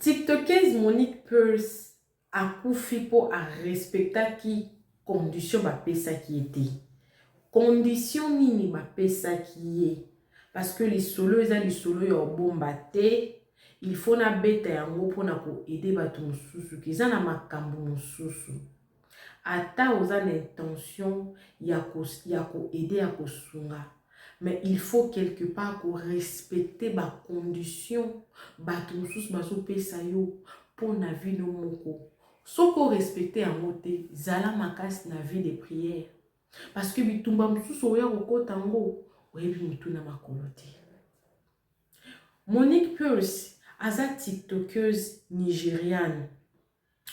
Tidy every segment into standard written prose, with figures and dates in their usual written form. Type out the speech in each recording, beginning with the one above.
TikTokeuse Monique Pearce akufi po a respecta ki condition ba pesa qui était. Condition nini ba pesa qui est. Parce que les solos ya bomba te, il faut na beta yango pona ko aider bato mususu kiza na makambo mususu. Ata oza na intention ya ko aider ya ko sunga. Mais il faut quelque part qu'on respecte ba condition bato mususu bazo pesa yo pona vie no moko. Soko respecter yango te zala makasi na vie de prière. Parce que bitumba mususu oya kokota ngo oyebi mutu na makolo te. Monique Pearce aza tiktokeuse nigériane.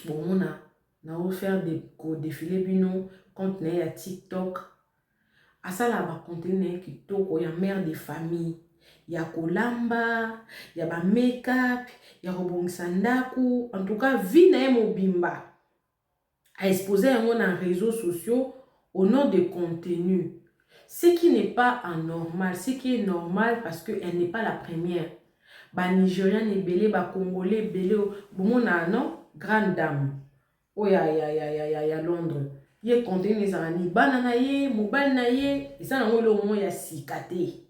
Bon, on a offert des défilés bino compte na ya TikTok. Asala ba contenu kitoko ya mère de famille. Ya kolamba, ya ba make-up, ya robongisa ndaku. En tout cas, vie na ye mobimba. A exposé yango na réseaux sociaux au nom de contenu. Ce qui n'est pas anormal, ce qui est normal parce qu'elle n'est pas la première. Ba Nigérian ebele, ba Congolais ebele, bon non, grande dame. Oh ya Londres. Ye contenu les ani banana ye, mobile na ye, et ça nango le moment ya sikate.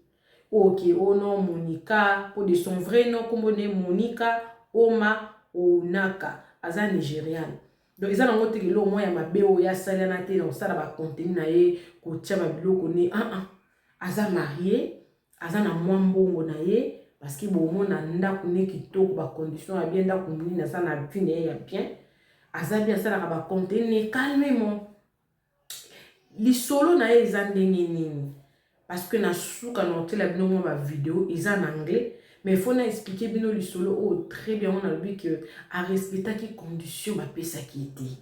Ok, oh non Monica, pour de son vrai nom comme on est Monica Oma Onaka, aza Nigérian. Donc ils ont montré que l'eau moi ya mabeo ya salana te donc ça la ba contenu na ye ko tia ba biloko ne aza marié, aza na mwambongo na ye. Parce que bon na ndako ne kitoko ba condition ya bien ndako mini na ça na vie ne ya bien aza bien ça la ba contenu calmement li solo na ye eza ndenge nini parce que na suka na hôtel bino mo ba vidéo eza en anglais mais faut na expliquer bino li solo oh très bien on a vu que a respecter qui condition ba pesa qui était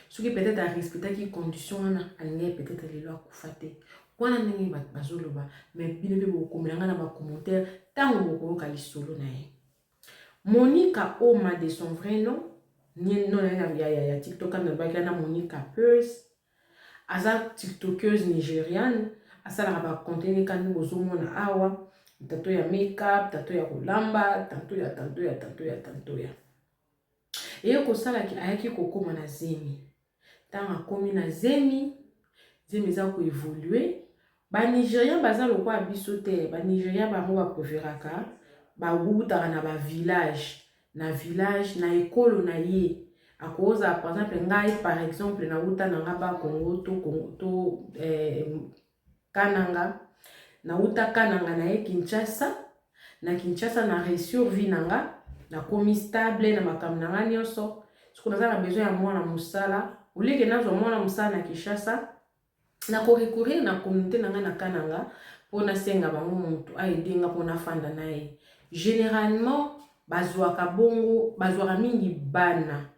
ce qui peut-être a respecter qui condition na alinga peut-être les lois kufate wana ndenge bazoloba mais bino be bokomelanga na ba commentaire tango bokoyoka lisolo na ye. Monica Oma de son vrai nom ni non ya TikTok na ba Monica Pearce aza tiktokeuse nigériane asala ba contenu kan bozomona awa tato ya make-up tato ya kolamba tanto ya et ko sala ki ayaki kokoma na zemi tanga komi na zemi za ko évoluer. Ba Nigériens baza lokwa biso te, ba Nigériens bango ba preferaka ba wuta na ba village na ekolo na ye. A cause par exemple ngai par exemple na wuta na ngaba Congo to Kananga na wuta Kananga na ye Kinshasa na réussir vie nanga na komi stable na makambo nanga nyonso. Siko na besoin ya mwana musala ulike nazo mwana musala na Kinshasa na ko recourir na communauté nanga na Kananga pona senga bango mutu aidenga pona fanda na ye. Généralement bazwaka bongo bazwaka mingi bana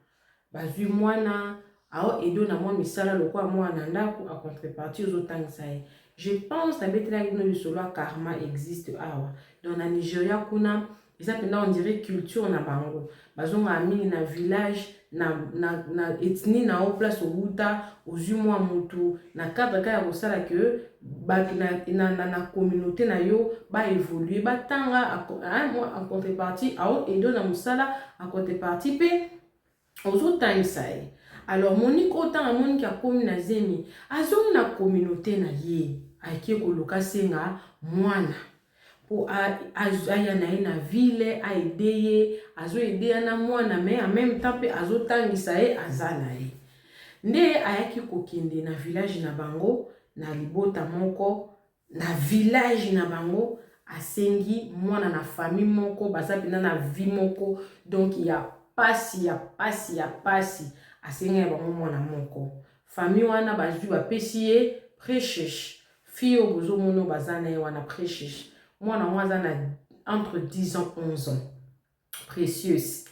bazwi mwana ao edo na mwa misala lokwa mwana ndako a contrepartie aux otangisa ye. Je pense na betela ngino lisolo karma existe awa dans na Nigeria kuna eza pena on dirait culture na bango bazonga mingi na village na ethnie na o place obuta ozwi mwa mutu na cadre ka ya kosala que bato na communauté na yo ba évoluer batanga en contrepartie ao edo na musala en contrepartie pe ozotangisa ye. Alors Monique autant Monique a komi na zemi azongi na communauté na ye akie koluka senga mwana po aya na ye na ville a aider ye azo aider na mwana mais en même temps pe azotangisa ye aza na ye nde ayaki kokende na village na bango na libota moko na village na bango asengi mwana na famille moko baza pena na vie moko donc ya pasi asengi ya bango mwana moko famille wana bazwi bapesi ye prêcheche fille obozo mono baza na ye wana prêcheche mwana mwaza na entre 10 ans 11 ans précieuse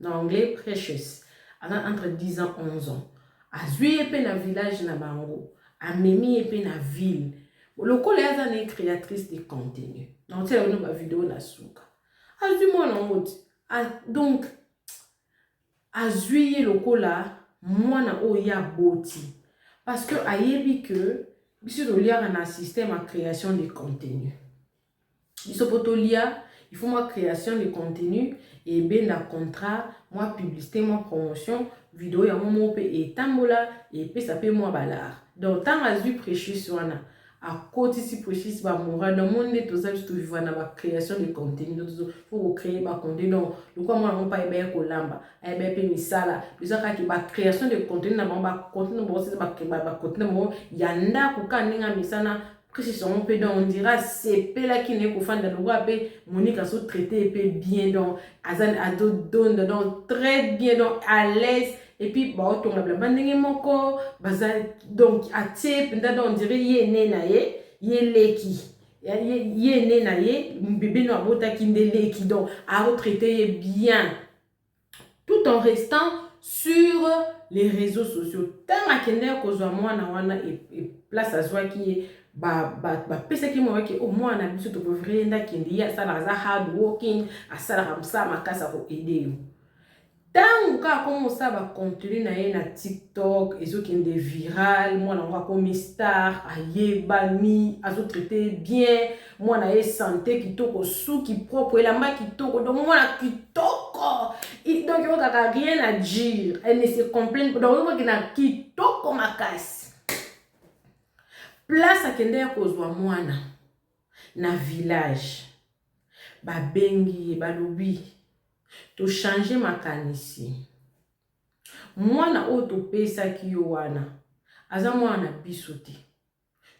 en anglais precious entre 10 ans 11 ans azwi ye pe na village na bango amemi ye pe na ville lokola yaza na créatrice de contenu donc c'est une vidéo na suka azwi mwana ngoti donc azwi ye lokola mwana oya boti parce que ayebi que biso toliaka na système à création de contenu biso potolia il faut moi création de contenu et ben la contrat moi publicité moi promotion vidéo ya moi pe et tambola et pe ça peut moi balar donc tant as vu prêcher sur wana à côté si prêcher ba mora dans monde tout ça juste vivre na ba création de contenu donc faut créer ba contenu donc le quoi moi on pas ebe ko lamba ebe pe misala bisa ka ki ba création de contenu na ba contenu bon c'est ba contenu bon yanda ku kaninga misana précision on peut donc on dira c'est pe là qui n'est qu'au fan de loi pe Monique a sous traité pe bien donc azan ado donne donc très bien donc à l'aise et puis bah autant la bandenge moko baza donc a type on dirait yene na ye leki yene na ye bébé no abota kinde leki donc à retraiter bien tout en restant sur les réseaux sociaux tant à kende ko zo mwana wana et place à soi qui est pesa ki mwa ke au moins na biso to vrai nda kende ya sala za hard working asala ramsa makasa ko aider yo tant ka comme ça ba contenu na ye na TikTok ezo kende viral moi na ngwa ko star ayebani azo traiter bien moi na ye santé kitoko suki propre la ma kitoko donc moi na kitoko donc yo kaka rien à dire elle ne se complaint donc moi ki na kitoko makasi place akende ya kozwa mwana na village babengi balobi to changer makanisi mwana oyo topesaki yo wana aza mwana biso te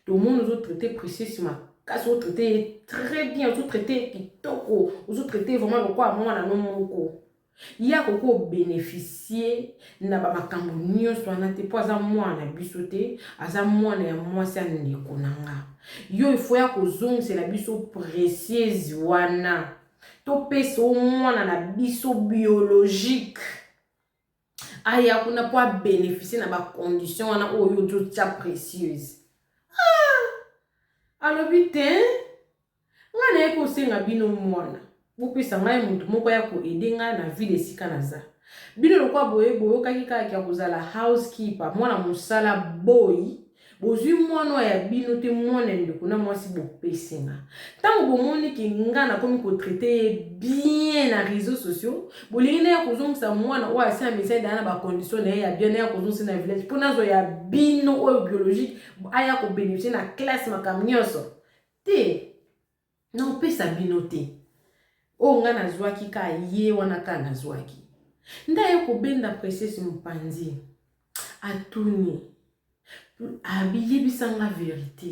to monde ozo traiter précis makasi ozo traiter très bien ozo traiter kitoko ozo traiter vraiment lokwa mwana no moko ya koko bénéficier na ba makambo nyonso wana te po aza mwana biso te aza mwana ya mwasi ya ndeko na nga yo ifo ya kozongisela biso précieuse wana topesa mwana na biso biologique aya kuna po bénéficier na ba condition wana oyo ozotia précieuse alobi te nga na ye kosenga bino mwana bopesa ngai mutu moko ya koede ngai na ville esika naza bino lokwa boyokaki kaka ya kozala housekeeper mwana mosala boy bozwi mwana ya bino te mwana ndeko na mwasi bopesenga ntango bomoni ke nga nakomi kotraite ye bien na réseaux sociaux bolingi na ya kozongisa mwana oyo asi ya mesa daya na bacondition na ye ya bien na ya kozongisa na village mpo nazo ya bino oyo biologique aya kobénéficie na classe makambo nyonso te na opesa bino te o nga nazwaki ka ye wana ka nazwaki nda ye kobenda princesse mopanzi atuni abiyebisanga vérité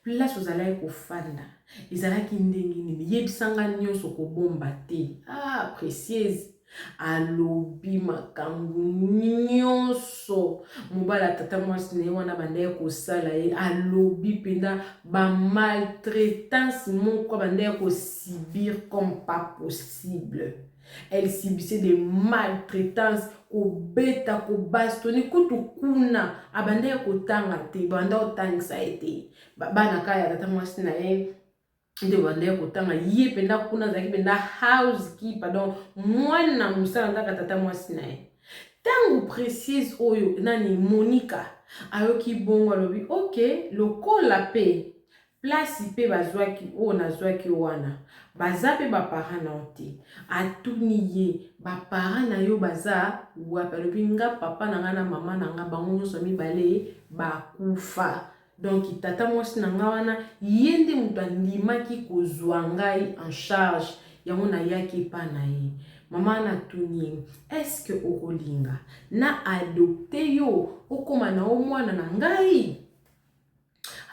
place ozalaki kofanda ezalaki ndenge nini yebisanga nyonso kobomba te précieuse alobi makambo nyonso mobala tata mwasi na ye wana banda ya kosala ye alobi mpenda bamaltraitance moko banda ya kosibir comme pas possible elle subissait des maltraitances kobeta kobastoni kutu kuna abanda ya kotanga te banda otangisa ye te bana kaya tata mwasi na ye nde banda ya kotanga ye penda kuna azalaki penda housekeeper donc mwana mosala ndaka tata mwasi na ye ntango précise oyo nani Monica ayoki bongo alobi ok lokola pe place pe bazwaki oyo nazwaki wana baza pe baparent na yo te atuni ye baparent na yo baza wapi alobi nga papa na nga na mama na nga bango nyonso mibale bakufa donc tata mwasi na nga wana ye nde moto andimaki kozwa ngai en charge yango nayaki epa na ye mama natuni est-ce que okolinga na adopte yo okoma na o mwana na ngai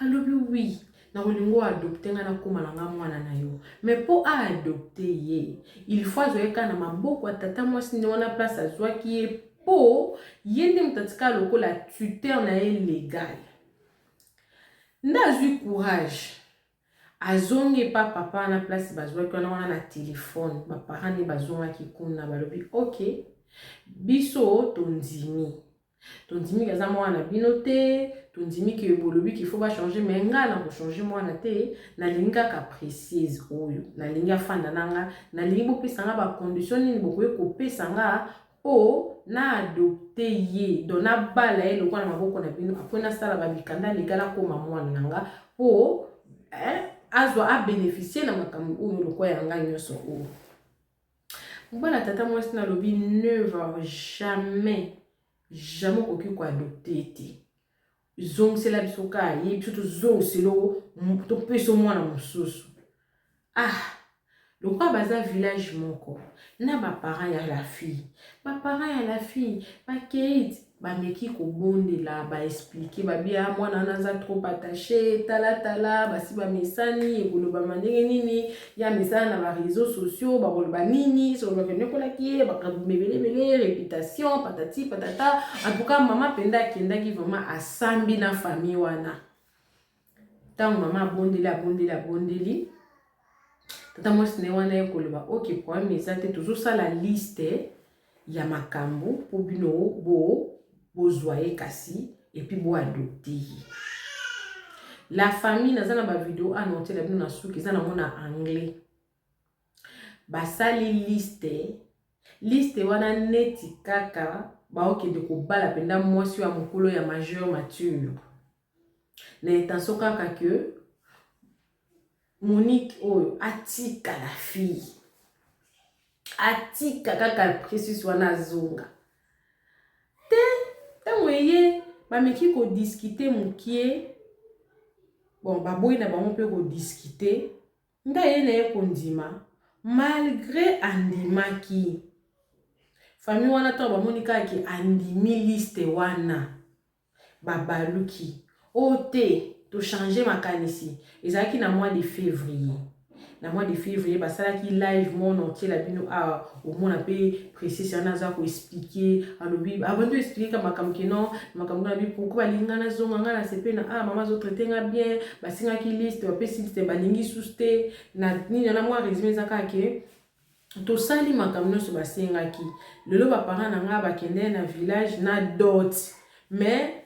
alobi oui na olingo adopte nga nakoma na nga mwana na yo mais po adopte ye il faut azoyeka na maboko ya tata mwasi nde wana place azwaki ye po ye nde moto atika lokola tuteur na ye légal nda azwi courage azongi pa papa na place bazwaki wana na telefone baparent ne bazongaki kuna balobi ok biso tondimi kaza mwana bino te tondimi ke bolobi qu'il faut ba changer mais nga na ko changer mwana te na linga ka précise oyo na linga fanda nanga na lingi bopesa nga ba condition nini bokoye kopesa nga po na adopte ye dona bala ye lokwa na maboko na bino apona sala ba bikanda ligala ko mwana nanga po azwa a bénéficier na makambo oyo lokwa yanga nyonso oyo. Mbala tata mwasi na lobi ne va jamais okoki ko adopter te. Zongisela biso ka ye biso tozongiselo topesa mwana mosusu. Lokwa baza village moko na baparents ya la fille. Baparents ya la fille bakei bameki kobondela ba expliquer babia mwana naza trop attaché tala basi ba mesani ekoloba mandenge nini ya mesana na ba réseaux sociaux bakoloba nini so ba venir kola ki bakabebele réputation patati patata. En tout cas maman penda kendaki vraiment asambi na famille wana. Tant maman bondeli tata mwasi ne wana ekoloba OK problème ezate toujours ça la liste ya makambo po bino bozwaye kasi et puis bo adopter. La famille nazana ba vidéo anoté la bino na suki zana mona anglais. Basali liste wana neti kaka ba okende ko bala penda mwasi wa mokolo ya majeur mature. Na intention kaka que Monique oyo atika la fille. Atika kaka précis wana zonga. Tangoye bameki ko discuter mukie. Bon baboyi na bango pe ko discuter. Nda ye na ye kondima malgré andimaki. Famille wana to ba Monica ki andimi liste wana. Babaluki. Ote to changer makanisi. Ezaki na mois de février. Na mois de février basala ki live mon entier la bino au mona pe précis na za ko expliquer alobi avant de expliquer ka makamke non makamna bi pourquoi lingana zonga ngana sepe na maman zo traiter nga bien basinga ki liste ba pe liste balingi souste na nini na moi résumé zaka ke to sali makamno so basinga ki lelo ba parents na nga bakende na village na dot mais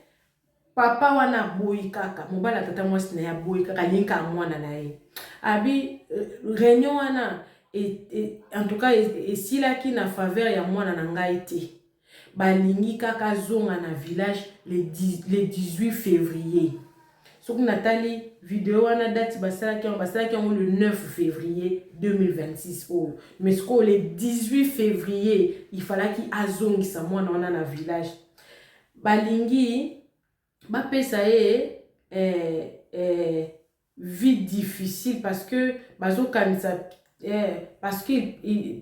papa wana boyi kaka mobala tata mwasi na ya boyi kaka linka mwana na ye abi réunion wana en tout cas esilaki na faveur ya mwana na ngai te balingi kaka zonga na village le 18 février soki natali vidéo wana date basalaki yango le 9 février 2026 oh. Mais siko le 18 février il falaki azongisa mwana wana na village balingi bapesa ye vie difficile parce que parce qu'ils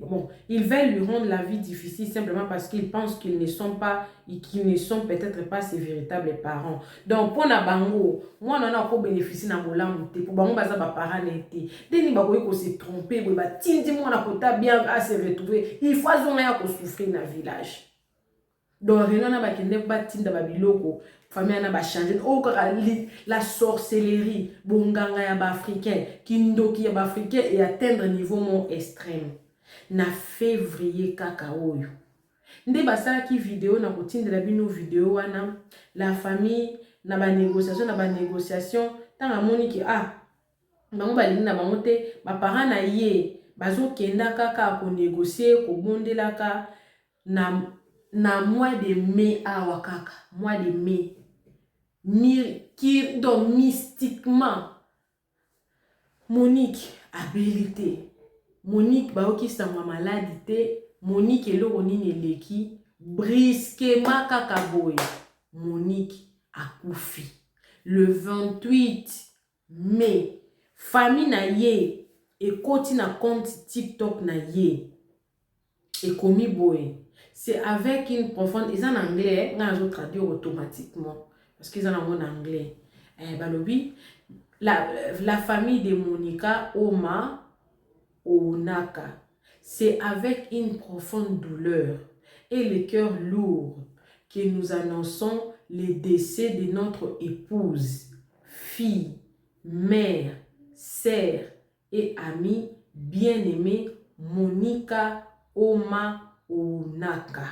veulent lui rendre la vie difficile simplement parce qu'ils pensent qu'ils ne sont peut-être pas ses véritables parents. Donc pour na bango moi on a ko bénéficier na molamu te pour bango baza ba parents n'était deni ba ko se tromper ba tindi moi na kota bien à se retrouver il faut azonga ya ko souffrir na village. Donc rien na ba kende ba tinda ba biloko famille na ba changer la sorcellerie bonganga ya ba africain kindoki ya ba africain et atteindre niveau mon extrême na février kaka oyo nde basala ki vidéo na kotindela bino vidéo wana la famille na ba négociation tanga moni ki bango balingi na bango te ba parents na ye bazo kenda kaka ko négocier ko bondelaka na mois de mai awa kaka mois de mai qui donc mystiquement Monique habilité Monique baoki sangwa maladie Monique eloko nini eleki brusquement kaka boy Monique akufi le 28 mai famille na ye ekoti na compte TikTok na ye ekomi boy. C'est avec une profonde ils en anglais nga zo traduire automatiquement parce qu'ils en ont en anglais. Balobi la famille de Monica Oma Onaka. C'est avec une profonde douleur et le cœur lourd que nous annonçons le décès de notre épouse, fille, mère, sœur et amie bien-aimée Monica Oma Onaka.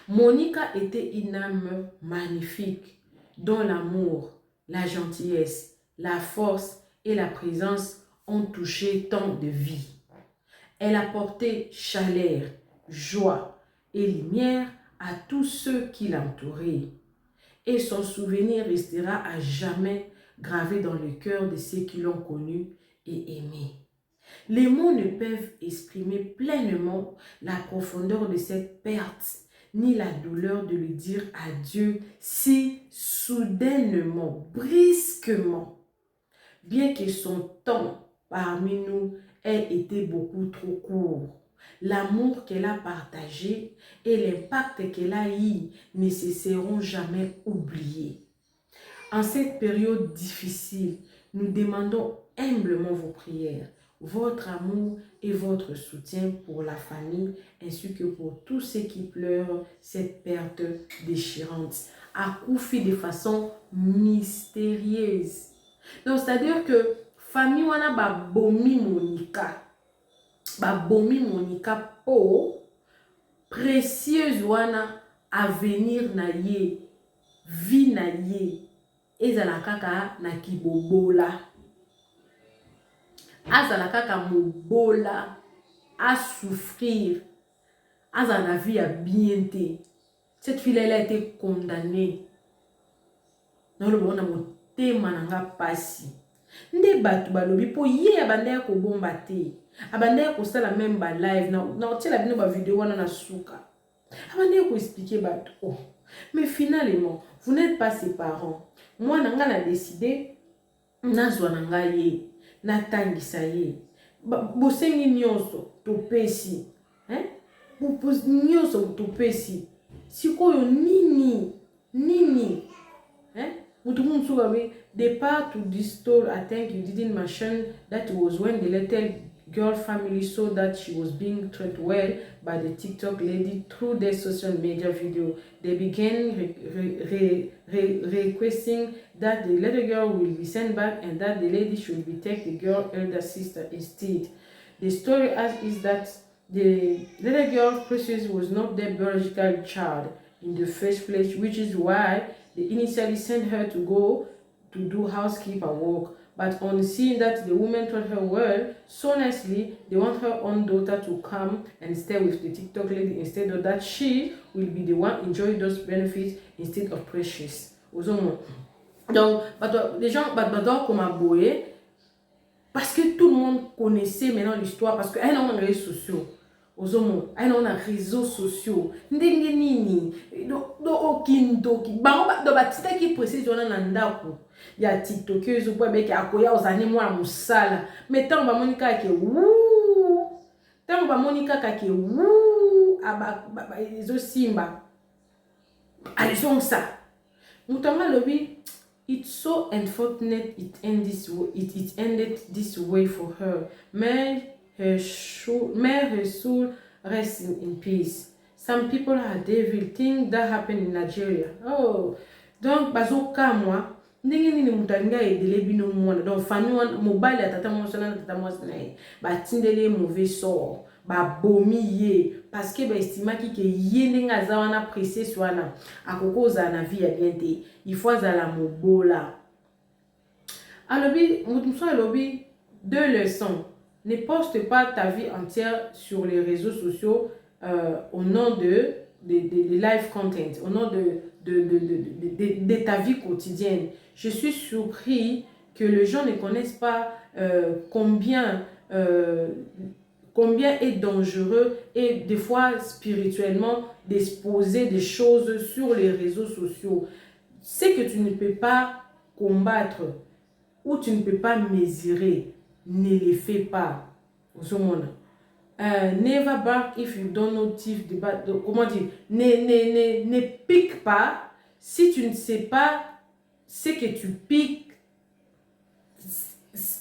Monica était une âme magnifique dont l'amour, la gentillesse, la force et la présence ont touché tant de vies. Elle apportait chaleur, joie et lumière à tous ceux qui l'entouraient. Et son souvenir restera à jamais gravés dans le cœur de ceux qui l'ont connu et aimé. Les mots ne peuvent exprimer pleinement la profondeur de cette perte, ni la douleur de lui dire adieu si soudainement, brusquement, bien que son temps parmi nous ait été beaucoup trop court. L'amour qu'elle a partagé et l'impact qu'elle a eu ne cesseront jamais oubliés. En cette période difficile, nous demandons humblement vos prières, votre amour et votre soutien pour la famille ainsi que pour tous ceux qui pleurent cette perte déchirante. Akufi de façon mystérieuse. Donc, c'est-à-dire que famille wana babomi Monica po précieuse wana avenir na ye, vie na ye, ezala kaka na kibobola. Azala kaka mobola, à souffrir, azala na vie à bien te. Cette fille-là, elle a été condamnée. Dans le monde, motema nanga pasi. Nde batu balobi po ye abandaya ko bomba te. Abandaya ko sala même ba live na otela bino ba vidéo wana na suka. Abandaya ko expliquer batu. Oh. Mais finalement, vous n'êtes pas ses parents. Moi nanga na décidé nazwa nanga ye, natangisa ye. Bosengi nyonso topesi. Hein? Nyonso topesi. Sikoyo nini? Hein? The part to this story, I think you didn't mention that it was when the little girl family saw that she was being treated well by the TikTok lady through their social media video. They began requesting that the little girl will be sent back and that the lady should be take the girl's elder sister instead. The story is that the little girl Precious was not their biological child in the first place, which is why they initially sent her to go to do housekeeper work. But on seeing that the woman treated her well, so nicely, they want her own daughter to come and stay with the TikTok lady instead of that she will be the one enjoying those benefits instead of Precious. Donc, les gens comme aboué, parce que tout le monde connaissait maintenant l'histoire, parce qu'elle a les réseaux sociaux. Elle a réseaux sociaux. Ndenge nini do okindoki bango do batita ki précise on na ndako ya TikTokeuse po beke akoya ozani mwa musala mais tant ba monika ke wuu tant ba monika ka ke wuu aba izo simba alizong ça mutanga lobi. It's so unfortunate it ended this way for her. May her soul rest in peace. Some people are devil think that happened in Nigeria. Oh, donc bazoka moi ndenge nini mutalinga edele bino mwana donc famille mobile ya tata mwasi na tata mwasi na ye batindele mauvais sort babomi ye parce que ba estimaki ke ye ndenge aza wana pressé swana akokoza na vie ya bien te il faut azala mobola alobi mutumso alobi deux leçons. Ne poste pas ta vie entière sur les réseaux sociaux au nom de live content, au nom de ta vie quotidienne. Je suis surpris que les gens ne connaissent pas combien est dangereux et des fois spirituellement d'exposer des choses sur les réseaux sociaux. Ce que tu ne peux pas combattre ou tu ne peux pas mesurer, ne les fais pas. Never bark if you don't know thief the bad. Comment dire? Ne pique pas si tu ne sais pas ce que tu piques.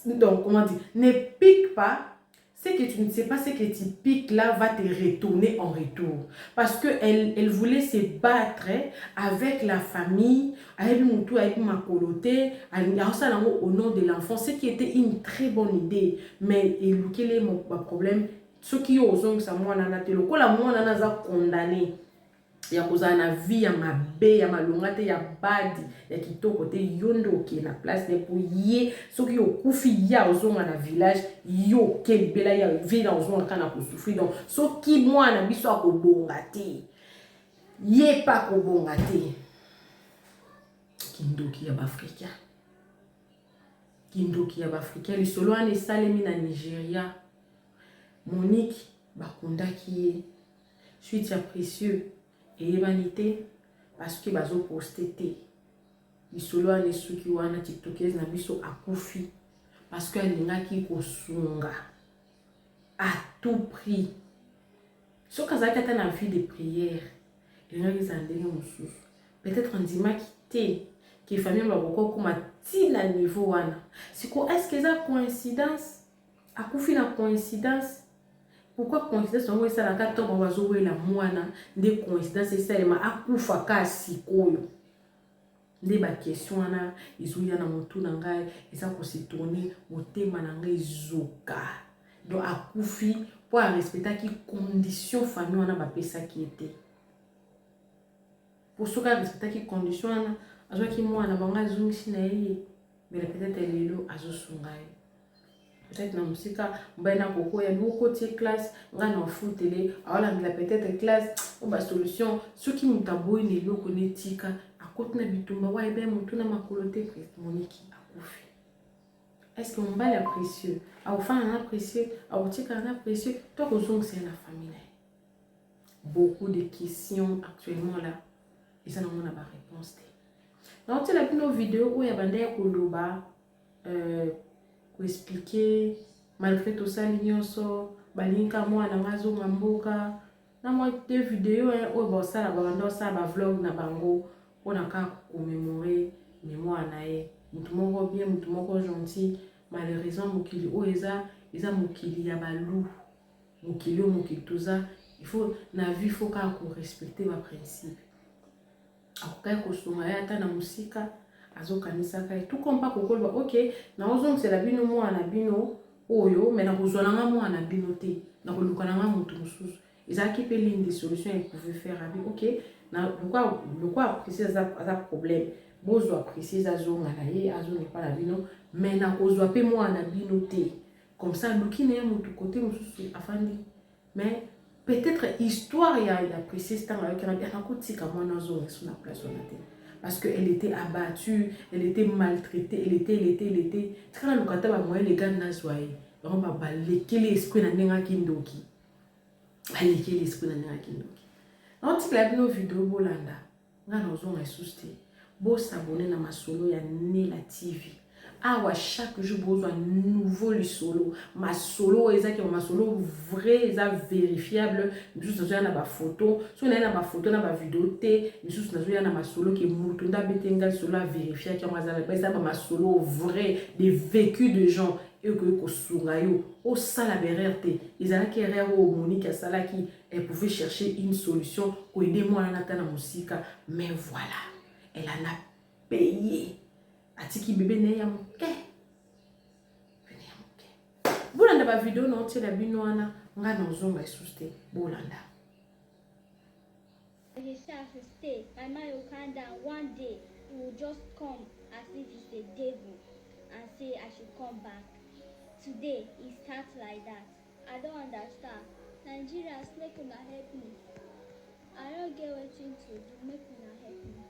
Donc, comment dire? Ne pique pas ce que tu ne sais pas, ce que tu piques là va te retourner en retour. Parce qu'elle voulait se battre avec la famille, avec Moutou, avec Makoloté, au nom de l'enfant, ce qui était une très bonne idée. Mais quel est mon problème? Ce qui est aux hommes, c'est moi, je condamné. Ya kozala na vie ya mabe ya malonga te ya badi ya kitoko te yondo ke na place ne po ye soki okufi ya ozonga na village yo ke libela ya vie na ozonga kana ko souffrir donc soki mwana biso akobonga te ye pa kobonga te kindoki ya Afrika kindoki ya bafricain lisolo wana esalemi na Nigeria. Monique bakundaki ye suite ya précieux eyebani te parce que bazoposte te lisolo wana esuki wana tiktokese na biso akufi parce que alingaki kosunga à tout prix. Soki azalaki ata na vie de prière elingaki ezala ndenge mosusu peut-être andimaki te ke famille bakoko okoma ti na niveau wana. Siko est-ce eza coïncidence akufi na coïncidence? Pourquoi coïncidence yango esalaka ntango bazowela mwana nde coïncidence esalema akufa ka sikoyo? Nde bakestion wana ezoya na motu na ngai eza kosetourne motema na ngai ezoka. Donc akufi po arespectaki condition famille wana bapesaki ete. Po soki arespectaki condition wana azwaki mwana bango azongisi na ye mais peut-être lelo azosunga ye. Peut-être na musika mbaye na koko ya boko tie classe nga na futele awala peut-être classe ou ba solution soki mutaboyi ne loko netika akoti na bitumba wa ebe mutu na makolote Monique akufi. Est-ce que mbali ya précieux awufana na précieux awutika na précieux to kozongisa na famille? Beaucoup de questions actuellement là et ça n'a pas réponse. Donc tu as vu nos vidéos où il y a bandé koloba pour expliquer malgré tout ça l'ignoso balinka moi na ngazo mboka na moi deux vidéos où bon ça la bando ça ba vlog na bango on a qu'à commémorer mémoire nae mutu moko bien mutu moko gentil malheureusement mokili o eza mokili ya balu mokili o mokili toza il faut na vie faut qu'à respecter ma principe akokai kosunga ya ata na musika azokanisaka tout comme pas kokoloba ok na ozongisa bino mwana bino oyo mais na kozwana nga mwana bino te na koluka na nga mutu mususu ezalaki pe l'une des solutions il pouvait faire avec ok na pourquoi apprécier ça problème bozo apprécier ça zonga na ye azonga pa na bino mais na kozwa pe mwana bino te comme ça luki na mutu côté mususu afandi mais peut-être histoire il y a apprécié ce temps avec un côté comme on a sur la place parce qu'elle était abattue, elle était maltraitée, elle était quand le kata ba moyen les gars na soye on va baleke l'esprit na nenga kindoki baleke l'esprit na nenga kindoki on tika la bino vidéo bolanda nga na ozonga suste bo s'abonner na masolo ya Nela TV. Awa chaque jour besoin nouveau le solo ma solo ezaki ma solo vrai eza vérifiable juste na ba photo so na ba photo na ba vidéo te juste na ma solo ki mutu nda betenga solo a vérifier ki mazala ba ma solo vrai des vécus de gens et que ko sunga yo o sala bererte ezalaki erreur o Monique asalaki elle pouvait chercher une solution ko aider moi na tana musika mais voilà elle en a payé atiki bébé ne ya moke bolanda ba vidéo na otie la bino wana nga na ozonga esuste bolanda. He shall stay. My mind will calm down. One day he will just come as if he's a devil and say I should come back. Today he starts like that. I don't understand. Nigerians, make una help me. I don't get what to do. Make una help me.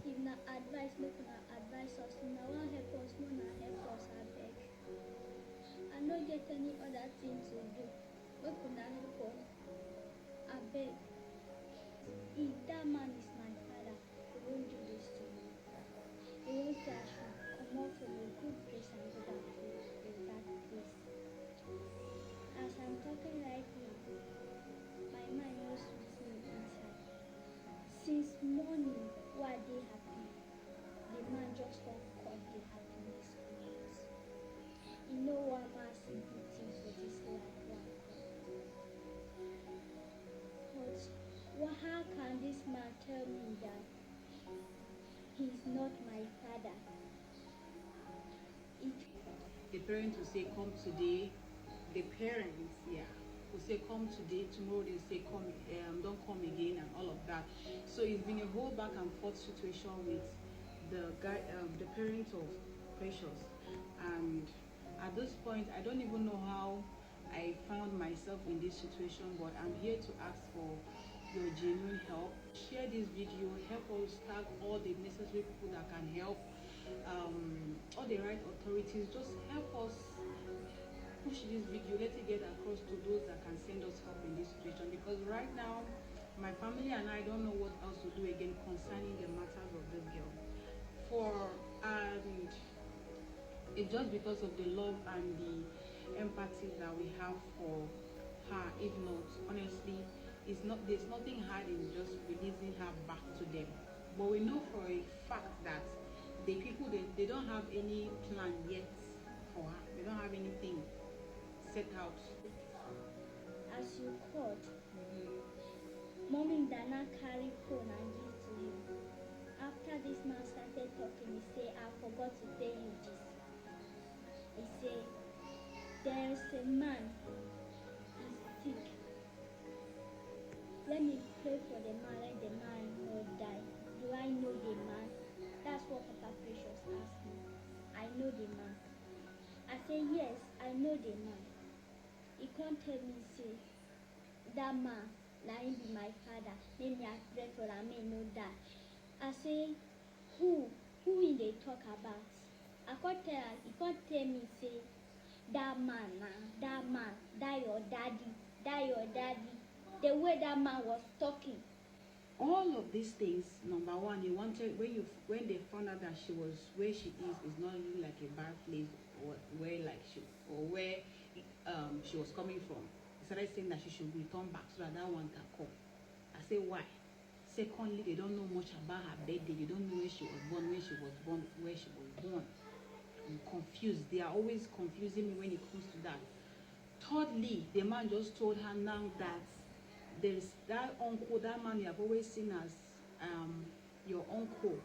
If na advice, make una advise us. If na one help us, no na help us, I beg. I don't get any other thing to do. Make una help us, I beg. If that man is my father, he won't do this to me. He won't say I should come out from a good place and go back to a bad place. As I'm talking right now, my mind knows with me inside. Since morning, why they happy? The man just won't cut the happiness out. You know what man see good things for this life one but how can this man tell me that he's not my father? The parents will say come today, the parents will say come today, tomorrow they say come don't come again and all of that. So it's been a whole back and forth situation with the guy, the parents of Precious, and at this point I don't even know how I found myself in this situation, but I'm here to ask for your genuine help. Share this video, help us tag all the necessary people that can help all the right authorities, just help us push this video, let it get across to those that can send us help in this situation, because right now my family and I don't know what else to do again concerning the matters of this girl. And it's just because of the love and the empathy that we have for her. If not, honestly, it's not, there's nothing hard in just releasing her back to them. But we know for a fact that the people, they don't have any plan yet for her. They don't have anything set out. As you called, mommy Dana carry phone and give to you. After this man started talking, he say, I forgot to tell you this. He say, there's a man, he's sick. Let me pray for the man, let the man not die. Do I know the man? That's what Papa Precious asked me. I know the man. I say, yes, I know the man. He can't tell me, say, that man, na him be my father. Let me pray for him, may no die. I say, who in they talk about? I can't tell, he can't tell me, say, that man, that your daddy. The way that man was talking. All of these things, number one, they wanted, when they found out that she was where she is not really like a bad place, or where she was coming from. They started saying that she should return back so that one can come. I say, why? Secondly, they don't know much about her birthday. They don't know where she was born, where she was born. I'm confused. They are always confusing me when it comes to that. Thirdly, the man just told her now that there's that uncle, that man you have always seen as your uncle,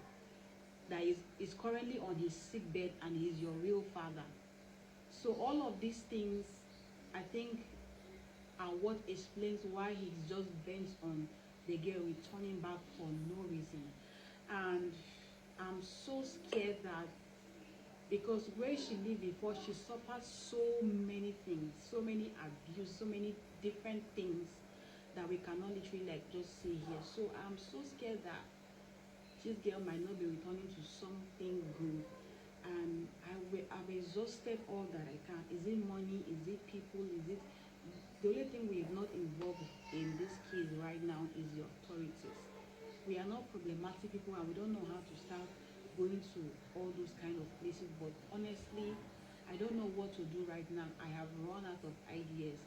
that is currently on his sick bed and he's your real father. So all of these things, I think, are what explains why he's just bent on the girl returning back for no reason. And I'm so scared that, because where she lived before, she suffered so many things, so many abuse, so many different things that we cannot literally like just say here. So I'm so scared that this girl might not be returning to something good. And I've exhausted all that I can. Is it money? Is it people? Is it the only thing we are not involved in this case right now is the authorities. We are not problematic people and we don't know how to start going to all those kind of places. But honestly, I don't know what to do right now. I have run out of ideas.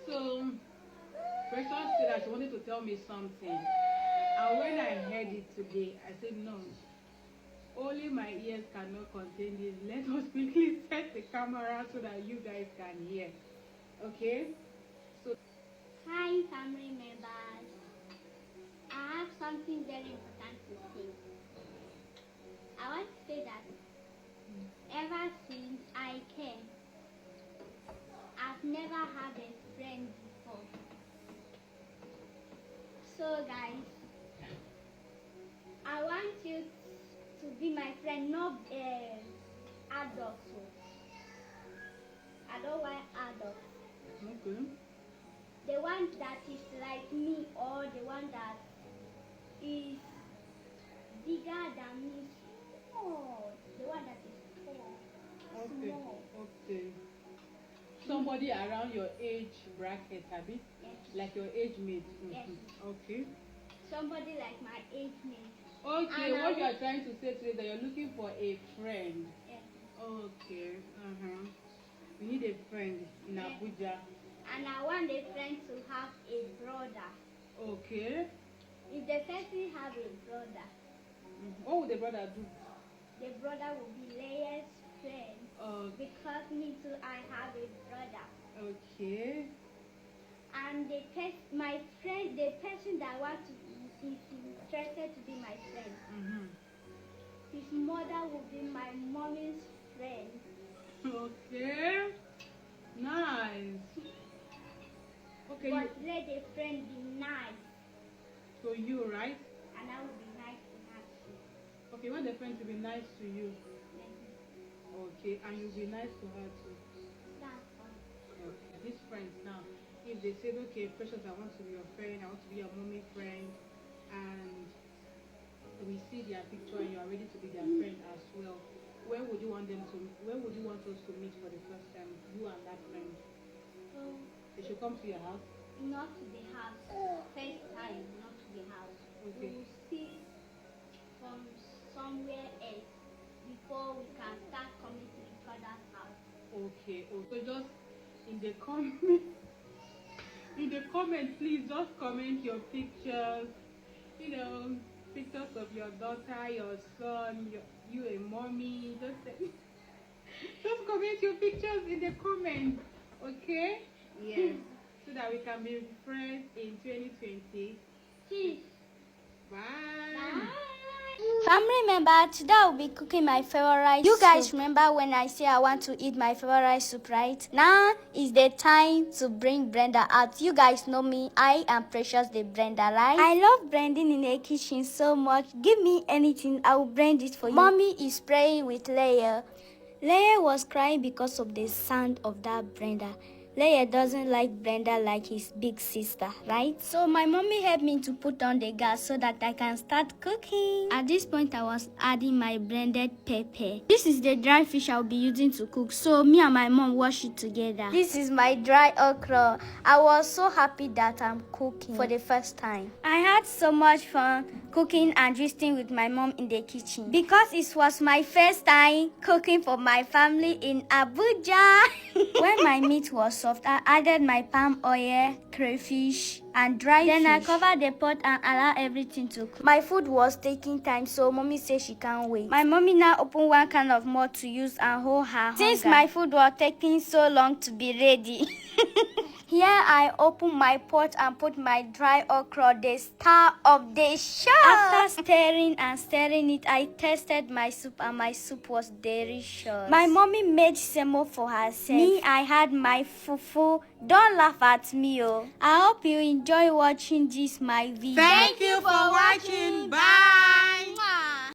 So Precious said that she wanted to tell me something. And when I heard it today, I said, no, only my ears cannot contain this. Let us quickly set the camera so that you guys can hear. Okay? So, Hi, family members. I have something very important to say. I want to say that ever since I came, I've never had a friend before. So guys, I want you to be my friend, not adults. I don't want adults. okay. The one that is like me, or the one that is bigger than me, small. The one that is tall, Okay. small. Okay. Somebody around your age bracket, Abby? Yes. Like your age mate. Yes. Okay. Somebody like my age mate. Okay, And what you are trying to say today, that you're looking for a friend. Yes. Okay. You need a friend in Yes. Abuja. And I want a friend to have a brother. Okay. If the person have a brother, What would the brother do? the brother will be Leia's friend. Okay. Because me too, I have a brother. Okay. And the person that I want to is interested to be my friend. His mother will be my mommy's friend. Okay. Nice. Okay. But let the friend be nice, So you, right? and I will be nice to her too. Okay, want the friend to be nice to you. Okay, and you'll be nice to her too. That's all. Okay, these friends now, if they said, okay, Precious, I want to be your friend, I want to be your mommy friend, and we see their picture and you are ready to be their friend as well, when would you want them to? When would you want us to meet for the first time? You and that friend. They should come to your house. Not to the house. First time, not to the house. Okay. We will see from somewhere else before we can start coming to each other's house. Okay. So just in the comment, please just comment your pictures. You know, pictures of your daughter, your son, you a mommy. Just comment your pictures in the comments, okay? Yes. So that we can be friends in 2020. Bye. Bye. Family member, today I will be cooking my favorite soup. You guys remember when I say I want to eat my favorite soup, right? Now is the time to bring blender out. You guys know me, I am Precious the blender, right? I love blending in the kitchen so much. Give me anything, I will blend it for you. Mommy is praying with Leia. Leia was crying because of the sound of that blender. Leia doesn't like blender like his big sister, right? So my mommy helped me to put on the gas so that I can start cooking. At this point, I was adding my blended pepper. This is the dry fish I'll be using to cook. So me and my mom wash it together. This is my dry okra. I was so happy that I'm cooking for the first time. I had so much fun cooking and gisting with my mom in the kitchen because it was my first time cooking for my family in Abuja. When my meat was soft, I added my palm oil, crayfish, and dry fish. Then I covered the pot and allowed everything to cook. My food was taking time, so mommy said she can't wait. My mommy now opened one can of mud to use and hold her hunger. Since my food was taking so long to be ready, here I opened my pot and put my dry okra, the star of the show. After stirring and stirring it, I tasted my soup and my soup was delicious. My mommy made semo for herself. Me, I had my fufu. Don't laugh at me, oh. I hope you enjoy watching this my video. Thank you for watching.